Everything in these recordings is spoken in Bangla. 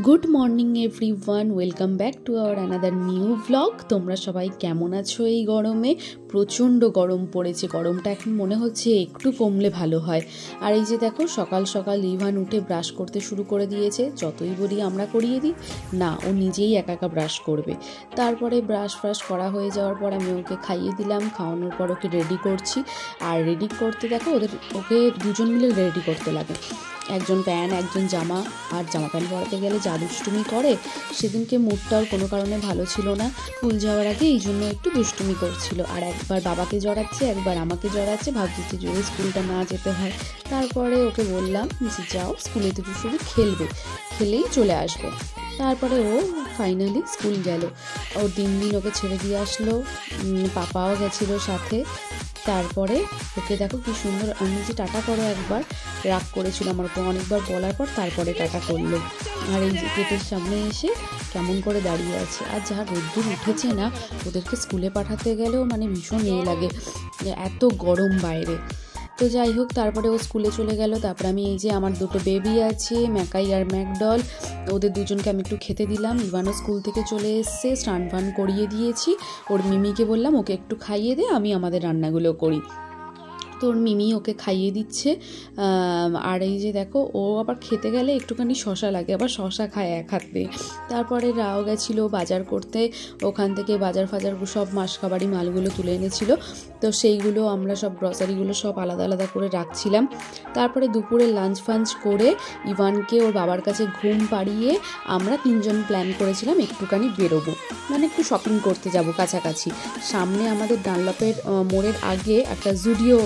Good morning everyone, welcome back to our another new blog. তোমরা সবাই কেমন আছো? এই গরমে প্রচণ্ড গরম পড়েছে। গরমটা এখন মনে হচ্ছে একটু কমলে ভালো হয়। আর এই যে দেখো, সকাল সকাল ইভান উঠে ব্রাশ করতে শুরু করে দিয়েছে। যতই বলি আমরা করিয়ে দিই না, ও নিজেই একা একা ব্রাশ করবে। তারপরে ব্রাশ করা হয়ে যাওয়ার পর আমি ওকে খাইয়ে দিলাম। খাওয়ানোর পর ওকে রেডি করছি। আর রেডি করতে দেখো ওকে দুজন মিলে রেডি করতে লাগে। একজন প্যান্ট, একজন জামা। আর জামা প্যান্ট পরাতে গেলে যা দুষ্টুমি করে। সেদিনকে মুডটাও কোনো কারণে ভালো ছিল না স্কুল যাওয়ার আগে, এই জন্য একটু দুষ্টুমি করছিল। আর একবার বাবাকে জড়াচ্ছে, একবার আমাকে জড়াচ্ছে। ভাবছি যদি স্কুলটা না যেতে হয়। তারপরে ওকে বললাম যে যাও, স্কুলে তো শুধু খেলেই চলে আসবে। তারপরে ও ফাইনালি স্কুল গেল। ওর দিন ওকে ছেড়ে দিয়ে আসলো, পাপাও গেছিলো সাথে। তারপরে ওকে দেখো কি সুন্দর, আমি যে টাটা করো একবার রাগ করেছিল আমার উপর, অনেকবার বলার পর তারপরে টাটা করলো। আর এই যে গেটের সামনে এসে কেমন করে দাঁড়িয়ে আছে। আর যা রোদ্দুর উঠেছে না, ওদেরকে স্কুলে পাঠাতে গেলেও মানে ভীষণ লাগে, এত গরম বাইরে। তো যাই হোক, তারপরে ও স্কুলে চলে গেল। তারপরে আমি এই যে আমার দুটো বেবি আছে, ম্যাকাই আর ম্যাকডল, ওদের দুজনকে আমি একটু খেতে দিলাম। ইভানও স্কুল থেকে চলে এসছে, স্নান ফান করিয়ে দিয়েছি। ওর মিমিকে বললাম ওকে একটু খাইয়ে দে, আমি আমাদের রান্নাগুলো করি। তো ওর মিমি ওকে খাইয়ে দিচ্ছে। আর এই যে দেখো, ও আবার খেতে গেলে একটুখানি শশা লাগে, আবার শশা খায় এক হাতে। তারপরে রাও গেছিলো বাজার করতে, ওখান থেকে বাজার সব মাসকাবারি মালগুলো তুলে এনেছিল। তো সেইগুলো আমরা সব গ্রসারিগুলো সব আলাদা আলাদা করে রাখছিলাম। তারপরে দুপুরে লাঞ্চ ফাঞ্চ করে ইভানকে ওর বাবার কাছে ঘুম পাড়িয়ে আমরা তিনজন প্ল্যান করেছিলাম একটুখানি বেরোবো, মানে একটু শপিং করতে যাব কাছাকাছি। সামনে আমাদের ডানলপের মোড়ের আগে একটা জুডিও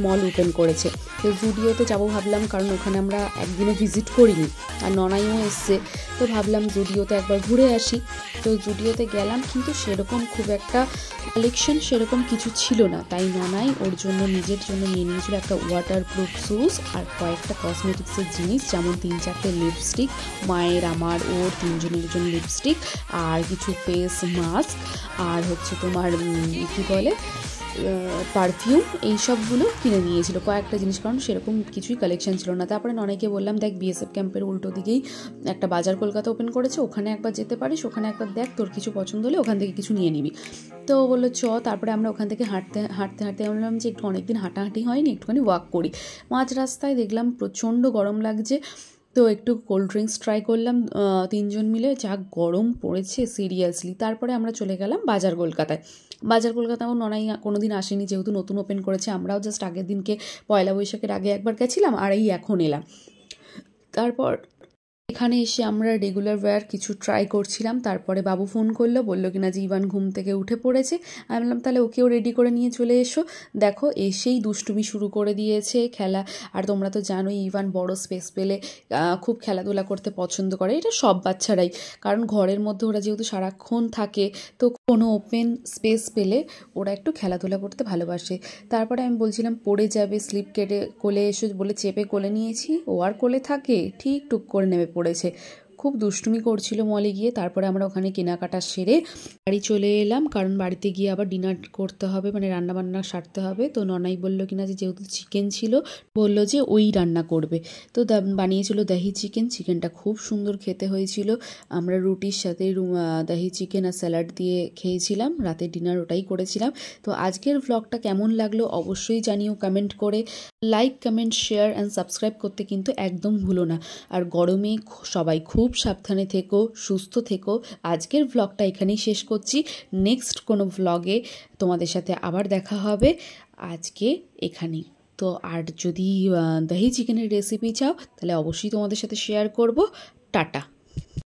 মল ওপেন করেছে। তো জুডিওতে যাবো ভাবলাম, কারণ ওখানে আমরা একদিনও ভিজিট করিনি, আর ননাইও এসছে। তো ভাবলাম জুডিওতে একবার ঘুরে আসি। তো জুডিওতে গেলাম, কিন্তু সেরকম খুব একটা কালেকশন সেরকম কিছু ছিল না। তাই ননাই ওর জন্য নিজের জন্য নিয়ে নিয়েছিল একটা ওয়াটারপ্রুফ শুজ আর কয়েকটা কসমেটিক্সের জিনিস, যেমন 3-4টে লিপস্টিক, মায়ের, আমার, ওর তিনজনের জন্য লিপস্টিক, আর কিছু ফেস মাস্ক, আর হচ্ছে তোমার কী বলে পারফিউম, এই সবগুলো কিনে নিয়েছিল কয়েকটা জিনিস, কারণ সেরকম কিছুই কালেকশন ছিল না। তারপরে ননাইকে বললাম, দেখ বিএসএফ ক্যাম্পের উল্টো দিকেই একটা বাজার কলকাতা ওপেন করেছে, ওখানে একবার যেতে পারিস, ওখানে একবার দেখ, তোর কিছু পছন্দ হলে ওখান থেকে কিছু নিয়ে নিবি। তো বললো চ। তারপরে আমরা ওখান থেকে হাঁটতে বললাম যে একটু অনেকদিন হাঁটাহাঁটি হয়নি, একটুখানি ওয়াক করি। মাঝ রাস্তায় দেখলাম প্রচণ্ড গরম লাগছে, তো একটু কোল্ড ড্রিঙ্কস ট্রাই করলাম তিনজন মিলে। যা গরম পড়েছে সিরিয়াসলি। তারপরে আমরা চলে গেলাম বাজার কলকাতাও ননাই কোনোদিন আসেনি, যেহেতু নতুন ওপেন করেছে। আমরাও জাস্ট আগের দিনকে পয়লা বৈশাখের আগে একবার গেছিলাম, আর এই এখন এলাম। তারপর এখানে এসে আমরা রেগুলার ওয়্যার কিছু ট্রাই করছিলাম। তারপরে বাবু ফোন করলো, বললো কিনা যে ইভান ঘুম থেকে উঠে পড়েছে। আমি বললাম তাহলে ওকেও রেডি করে নিয়ে চলে এসো। দেখো এসেই দুষ্টুমি শুরু করে দিয়েছে, খেলা। আর তোমরা তো জানোই ইভান বড় স্পেস পেলে খুব খেলাধুলা করতে পছন্দ করে, এটা সব বাচ্চারাই। কারণ ঘরের মধ্যে ওরা যেহেতু সারাক্ষণ থাকে, তো কোনো ওপেন স্পেস পেলে ওরা একটু খেলাধুলা করতে ভালোবাসে। তারপরে আমি বলছিলাম পড়ে যাবে, স্লিপ কেটে কোলে এসো বলে চেপে কোলে নিয়েছি, ও আর কোলে থাকে, ঠিক টুক করে নেমে পড়েছে। খুব দুষ্টুমি করছিল মলে গিয়ে। তারপরে আমরা ওখানে কেনাকাটা সেরে বাড়ি চলে এলাম, কারণ বাড়িতে গিয়ে আবার ডিনার করতে হবে, মানে রান্নাবান্না সারতে হবে। তো ননাই বললো কিনা যে যেহেতু চিকেন ছিল, বললো যে ওই রান্না করবে। তো বানিয়েছিল দহি চিকেনটা খুব সুন্দর খেতে হয়েছিল। আমরা রুটির সাথে দহি চিকেন আর স্যালাড দিয়ে খেয়েছিলাম। রাতের ডিনার ওটাই করেছিলাম। তো আজকের ভ্লগটা কেমন লাগলো অবশ্যই জানিও কমেন্ট করে। Like, comment, share and subscribe করতে কিন্তু একদম ভুলো না। আর গরমে সবাই খুব সাবধানে থেকো, সুস্থ থেকো। আজকের ভ্লগটা এখানেই শেষ করছি। নেক্সট কোনো ভ্লগে তোমাদের সাথে আবার দেখা হবে। আজকে এখানেই। তো আর যদি দহি চিকেনের রেসিপি চাও তাহলে অবশ্যই তোমাদের সাথে শেয়ার করব। টাটা।